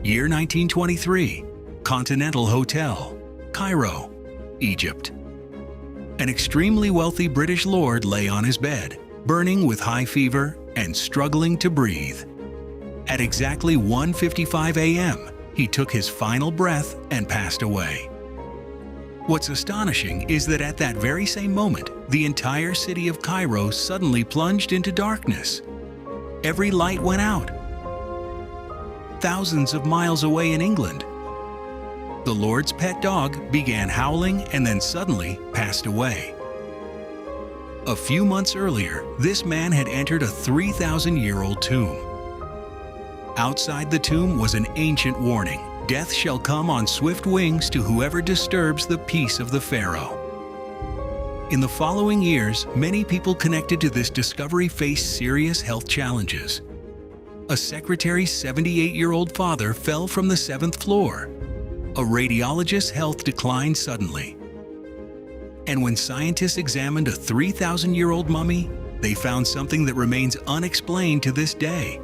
Year 1923. Continental Hotel, Cairo, Egypt. An extremely wealthy British lord lay on his bed, burning with high fever and struggling to breathe. At exactly 1:55 a.m., he took his final breath and passed away. What's astonishing is that at that very same moment, the entire city of Cairo suddenly plunged into darkness. Every light went out. Thousands of miles away in England, the Lord's pet dog began howling and then suddenly passed away. A few months earlier, this man had entered a 3,000-year-old tomb. Outside the tomb was an ancient warning: death shall come on swift wings to whoever disturbs the peace of the Pharaoh. In the following years, many people connected to this discovery faced serious health challenges. A secretary's 78-year-old father fell from the 7th floor. A radiologist's health declined suddenly. And when scientists examined a 3,000-year-old mummy, they found something that remains unexplained to this day.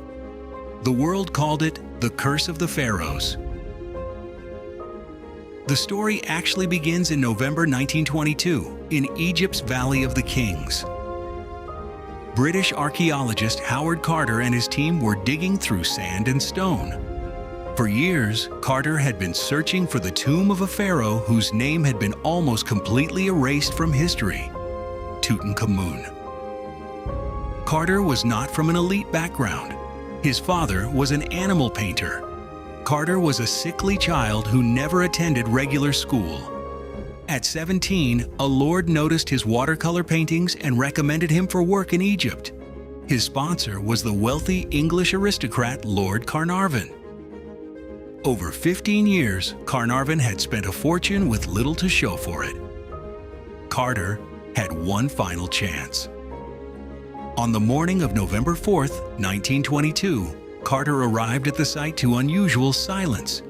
The world called it the Curse of the Pharaohs. The story actually begins in November 1922 in Egypt's Valley of the Kings. British archaeologist Howard Carter and his team were digging through sand and stone. For years, Carter had been searching for the tomb of a pharaoh whose name had been almost completely erased from history: Tutankhamun. Carter was not from an elite background. His father was an animal painter. Carter was a sickly child who never attended regular school. At 17, a lord noticed his watercolor paintings and recommended him for work in Egypt. His sponsor was the wealthy English aristocrat Lord Carnarvon. Over 15 years, Carnarvon had spent a fortune with little to show for it. Carter had one final chance. On the morning of November 4th, 1922, Carter arrived at the site to unusual silence.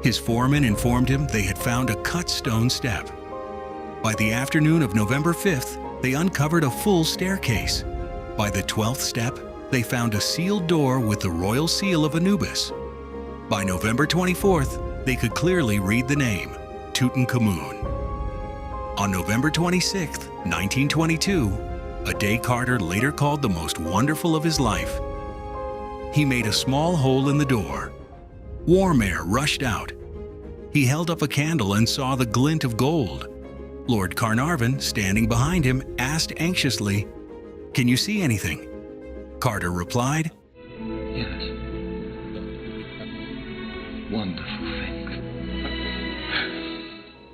His foreman informed him they had found a cut stone step. By the afternoon of November 5th, they uncovered a full staircase. By the 12th step, they found a sealed door with the royal seal of Anubis. By November 24th, they could clearly read the name, Tutankhamun. On November 26th, 1922, a day Carter later called the most wonderful of his life, he made a small hole in the door. Warm air rushed out. He held up a candle and saw the glint of gold. Lord Carnarvon, standing behind him, asked anxiously, "Can you see anything?" Carter replied, "Yes. Wonderful things."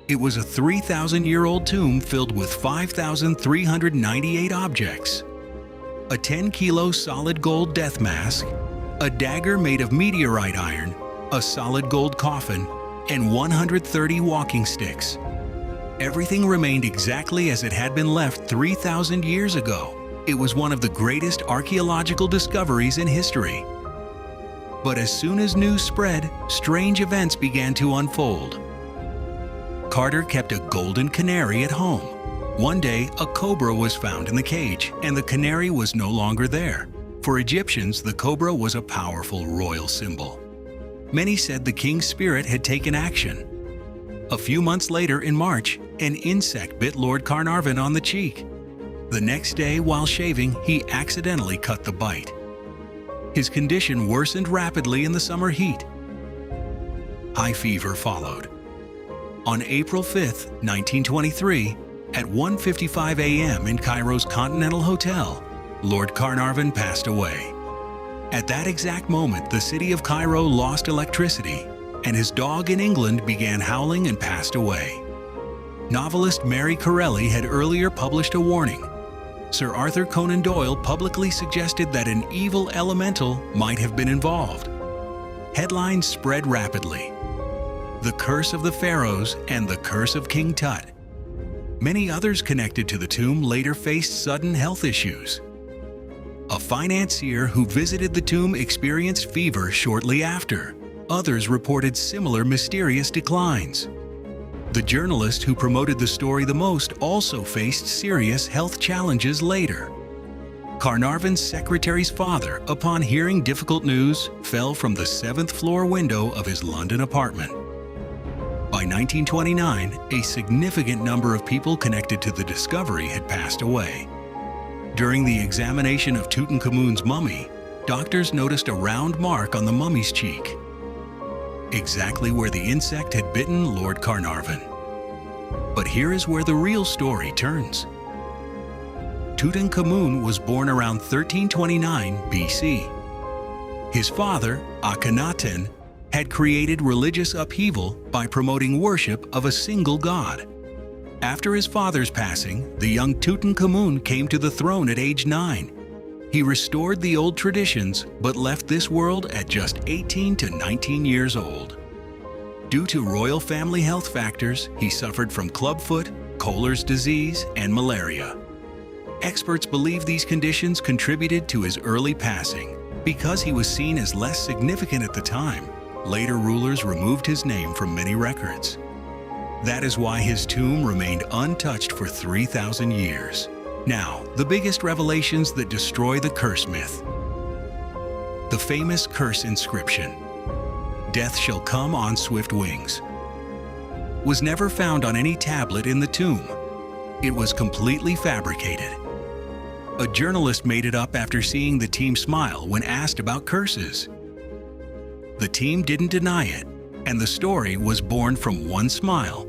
It was a 3,000-year-old tomb filled with 5,398 objects. A 10-kilo solid gold death mask, a dagger made of meteorite iron, a solid gold coffin, and 130 walking sticks. Everything remained exactly as it had been left 3,000 years ago. It was one of the greatest archaeological discoveries in history. But as soon as news spread, strange events began to unfold. Carter kept a golden canary at home. One day, a cobra was found in the cage, and the canary was no longer there. For Egyptians, the cobra was a powerful royal symbol. Many said the king's spirit had taken action. A few months later, in March, an insect bit Lord Carnarvon on the cheek. The next day, while shaving, he accidentally cut the bite. His condition worsened rapidly in the summer heat. High fever followed. On April 5, 1923, at 1:55 a.m. in Cairo's Continental Hotel, Lord Carnarvon passed away. At that exact moment, the city of Cairo lost electricity, and his dog in England began howling and passed away. Novelist Mary Corelli had earlier published a warning. Sir Arthur Conan Doyle publicly suggested that an evil elemental might have been involved. Headlines spread rapidly. The Curse of the Pharaohs and the Curse of King Tut. Many others connected to the tomb later faced sudden health issues. A financier who visited the tomb experienced fever shortly after. Others reported similar mysterious declines. The journalist who promoted the story the most also faced serious health challenges later. Carnarvon's secretary's father, upon hearing difficult news, fell from the 7th floor window of his London apartment. By 1929, a significant number of people connected to the discovery had passed away. During the examination of Tutankhamun's mummy, doctors noticed a round mark on the mummy's cheek, exactly where the insect had bitten Lord Carnarvon. But here is where the real story turns. Tutankhamun was born around 1329 BC. His father, Akhenaten, had created religious upheaval by promoting worship of a single god. After his father's passing, the young Tutankhamun came to the throne at age 9. He restored the old traditions but left this world at just 18 to 19 years old. Due to royal family health factors, he suffered from clubfoot, Kohler's disease, and malaria. Experts believe these conditions contributed to his early passing. Because he was seen as less significant at the time, later rulers removed his name from many records. That is why his tomb remained untouched for 3,000 years. Now, the biggest revelations that destroy the curse myth. The famous curse inscription, "Death shall come on swift wings," was never found on any tablet in the tomb. It was completely fabricated. A journalist made it up after seeing the team smile when asked about curses. The team didn't deny it, and the story was born from one smile.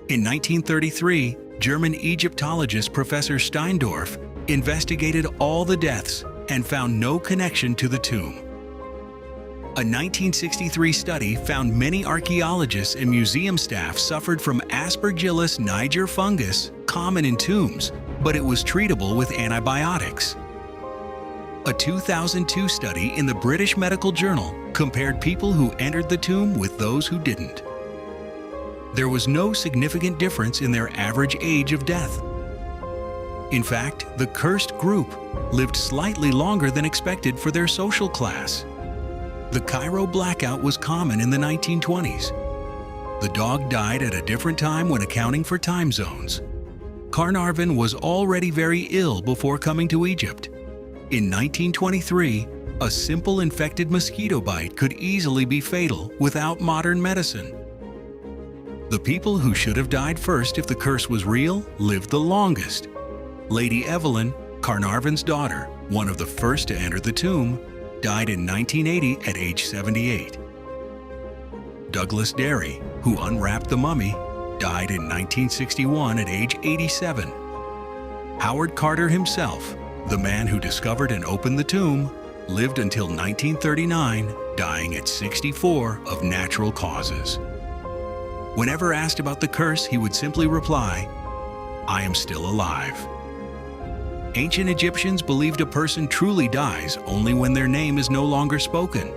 In 1933, German Egyptologist Professor Steindorf investigated all the deaths and found no connection to the tomb. A 1963 study found many archaeologists and museum staff suffered from Aspergillus niger fungus, common in tombs, but it was treatable with antibiotics. A 2002 study in the British Medical Journal compared people who entered the tomb with those who didn't. There was no significant difference in their average age of death. In fact, the cursed group lived slightly longer than expected for their social class. The Cairo blackout was common in the 1920s. The dog died at a different time when accounting for time zones. Carnarvon was already very ill before coming to Egypt. In 1923, a simple infected mosquito bite could easily be fatal without modern medicine. The people who should have died first if the curse was real lived the longest. Lady Evelyn, Carnarvon's daughter, one of the first to enter the tomb, died in 1980 at age 78. Douglas Derry, who unwrapped the mummy, died in 1961 at age 87. Howard Carter himself, the man who discovered and opened the tomb, lived until 1939, dying at 64 of natural causes. Whenever asked about the curse, he would simply reply, "I am still alive." Ancient Egyptians believed a person truly dies only when their name is no longer spoken.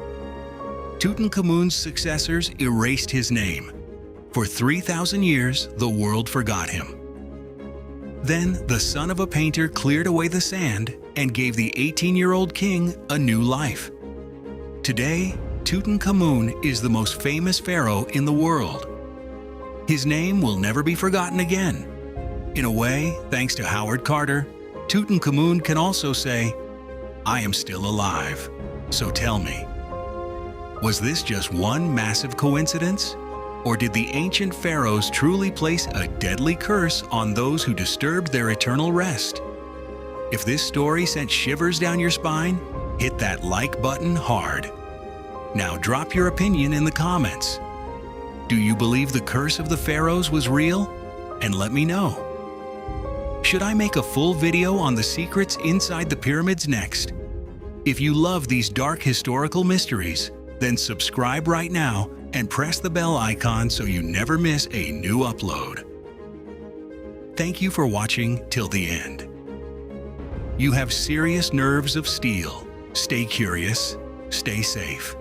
Tutankhamun's successors erased his name. For 3,000 years, the world forgot him. Then, the son of a painter cleared away the sand and gave the 18-year-old king a new life. Today, Tutankhamun is the most famous pharaoh in the world. His name will never be forgotten again. In a way, thanks to Howard Carter, Tutankhamun can also say, "I am still alive." So tell me, was this just one massive coincidence? Or did the ancient pharaohs truly place a deadly curse on those who disturbed their eternal rest? If this story sent shivers down your spine, hit that like button hard. Now drop your opinion in the comments. Do you believe the curse of the pharaohs was real? And let me know. Should I make a full video on the secrets inside the pyramids next? If you love these dark historical mysteries, then subscribe right now and press the bell icon so you never miss a new upload. Thank you for watching till the end. You have serious nerves of steel. Stay curious, stay safe.